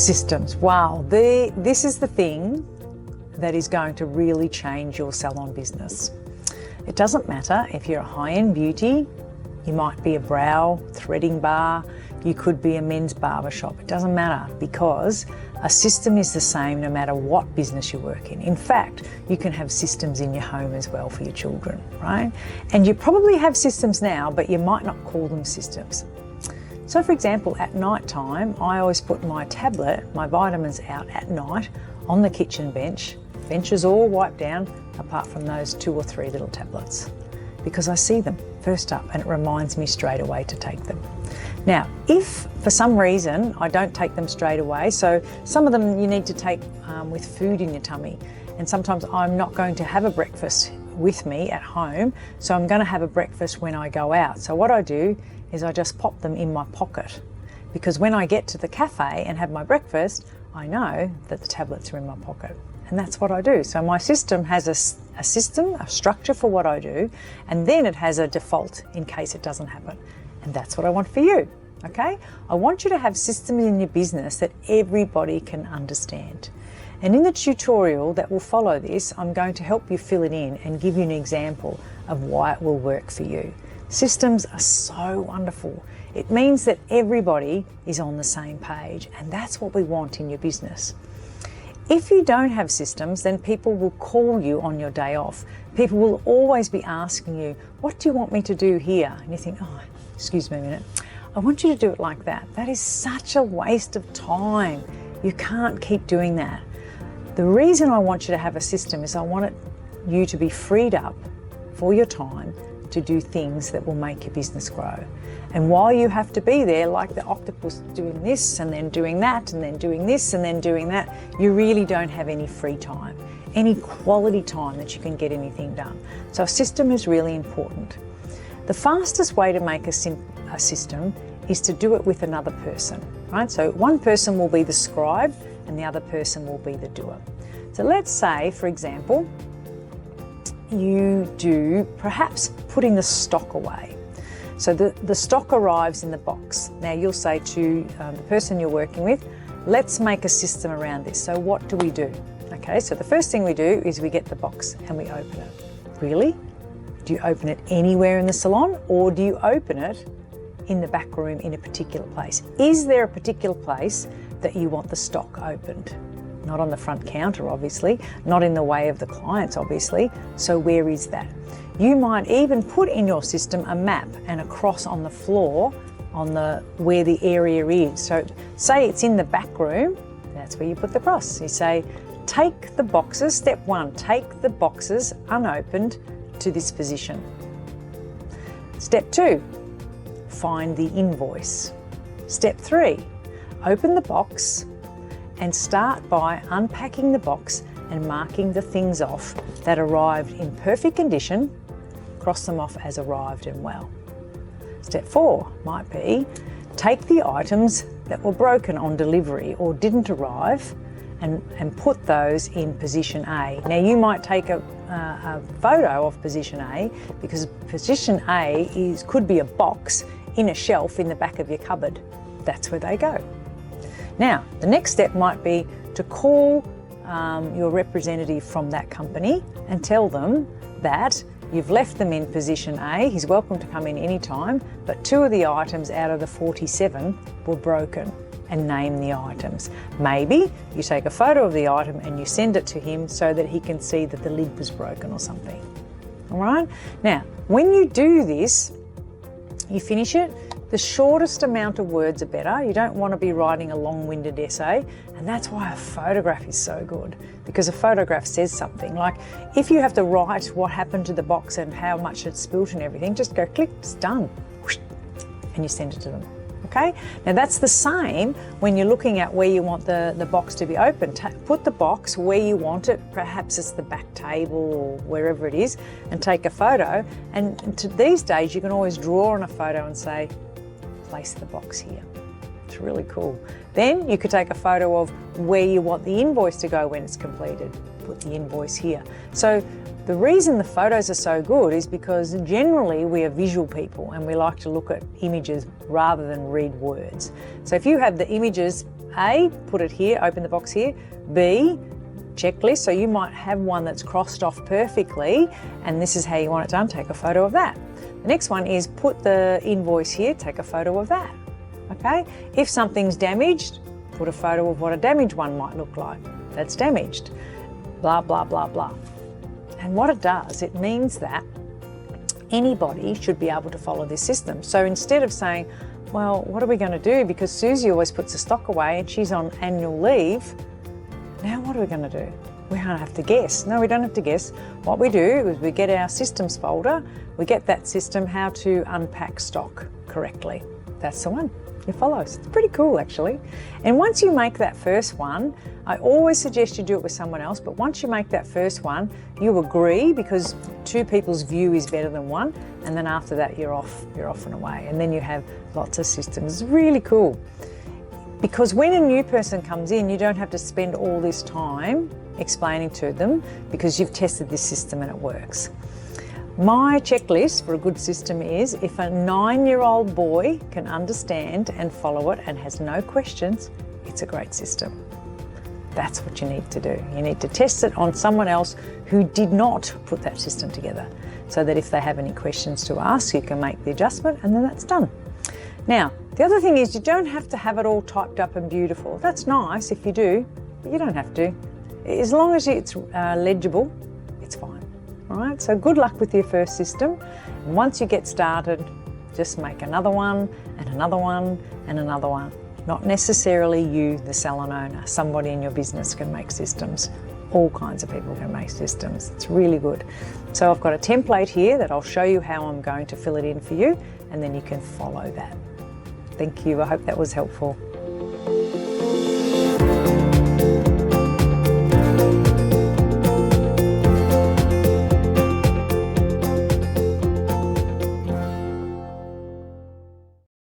Systems. Wow, this is the thing that is going to really change your salon business. It doesn't matter if you're a high-end beauty, you might be a brow threading bar, you could be a men's barbershop. It doesn't matter, because a system is the same no matter what business you work in. In fact, you can have systems in your home as well for your children, right? And you probably have systems now, but you might not call them systems. So for example, at night time, I always put my tablet, my vitamins out at night on the kitchen bench. Bench is all wiped down apart from those 2 or 3 little tablets, because I see them first up and it reminds me straight away to take them. Now, if for some reason I don't take them straight away, so some of them you need to take with food in your tummy, and sometimes I'm not going to have a breakfast with me at home, so I'm going to have a breakfast when I go out. So what I do is I just pop them in my pocket, because when I get to the cafe and have my breakfast, I know that the tablets are in my pocket. And that's what I do. So my system has a structure for what I do, and then it has a default in case it doesn't happen. And that's what I want for you, okay? I want you to have systems in your business that everybody can understand. And in the tutorial that will follow this, I'm going to help you fill it in and give you an example of why it will work for you. Systems are so wonderful. It means that everybody is on the same page, and that's what we want in your business. If you don't have systems, then people will call you on your day off. People will always be asking you, what do you want me to do here? And you think, oh, excuse me a minute, I want you to do it like that. That is such a waste of time. You can't keep doing that. The reason I want you to have a system is I want you to be freed up for your time to do things that will make your business grow. And while you have to be there like the octopus doing this and then doing that and then doing this and then doing that, you really don't have any free time, any quality time that you can get anything done. So a system is really important. The fastest way to make a system is to do it with another person, right? So one person will be the scribe and the other person will be the doer. So let's say, for example, you do perhaps putting the stock away. So the stock arrives in the box. Now you'll say to the person you're working with, let's make a system around this. So what do we do? Okay, so the first thing we do is we get the box and we open it. Really? Do you open it anywhere in the salon, or do you open it in the back room in a particular place? Is there a particular place that you want the stock opened? Not on the front counter, obviously, not in the way of the clients, obviously. So where is that? You might even put in your system a map and a cross on the floor on where the area is. So say it's in the back room, that's where you put the cross. You say, take the boxes, step 1, take the boxes unopened to this position. Step 2, find the invoice. Step 3, open the box and start by unpacking the box and marking the things off that arrived in perfect condition. Cross them off as arrived and well. Step 4 might be, take the items that were broken on delivery or didn't arrive and put those in position A. Now you might take a photo of position A, because position A could be a box in a shelf in the back of your cupboard. That's where they go. Now, the next step might be to call your representative from that company and tell them that you've left them in position A. He's welcome to come in anytime, but 2 of the items out of the 47 were broken, and name the items. Maybe you take a photo of the item and you send it to him so that he can see that the lid was broken or something. All right? Now, when you do this, you finish it, the shortest amount of words are better. You don't want to be writing a long-winded essay, and that's why a photograph is so good, because a photograph says something. Like if you have to write what happened to the box and how much it spilt and everything, just go click, it's done, and you send it to them. Okay? Now that's the same when you're looking at where you want the box to be opened. Put the box where you want it, perhaps it's the back table or wherever it is, and take a photo. And these days you can always draw on a photo and say, place the box here. It's really cool. Then you could take a photo of where you want the invoice to go when it's completed. Put the invoice here. So the reason the photos are so good is because generally we are visual people and we like to look at images rather than read words. So if you have the images, A, put it here, open the box here, B, checklist, so you might have one that's crossed off perfectly and this is how you want it done, take a photo of that. The next one is put the invoice here, take a photo of that, okay? If something's damaged, put a photo of what a damaged one might look like. That's damaged, blah, blah, blah, blah. And what it does, it means that anybody should be able to follow this system. So instead of saying, well, what are we going to do? Because Susie always puts the stock away and she's on annual leave. Now what are we going to do? We're going to have to guess. No, we don't have to guess. What we do is we get our systems folder, we get that system how to unpack stock correctly. That's the one. It follows. It's pretty cool actually. And once you make that first one, I always suggest you do it with someone else, but once you make that first one, you agree because two people's view is better than one, and then after that you're off and away. And then you have lots of systems. It's really cool. Because when a new person comes in, you don't have to spend all this time explaining to them because you've tested this system and it works. My checklist for a good system is if a 9-year-old boy can understand and follow it and has no questions, it's a great system. That's what you need to do. You need to test it on someone else who did not put that system together so that if they have any questions to ask, you can make the adjustment and then that's done. Now, the other thing is you don't have to have it all typed up and beautiful. That's nice if you do, but you don't have to. As long as it's legible, it's fine. All right, so good luck with your first system. And once you get started, just make another one and another one and another one. Not necessarily you, the salon owner. Somebody in your business can make systems. All kinds of people can make systems. It's really good. So I've got a template here that I'll show you how I'm going to fill it in for you, and then you can follow that. Thank you. I hope that was helpful.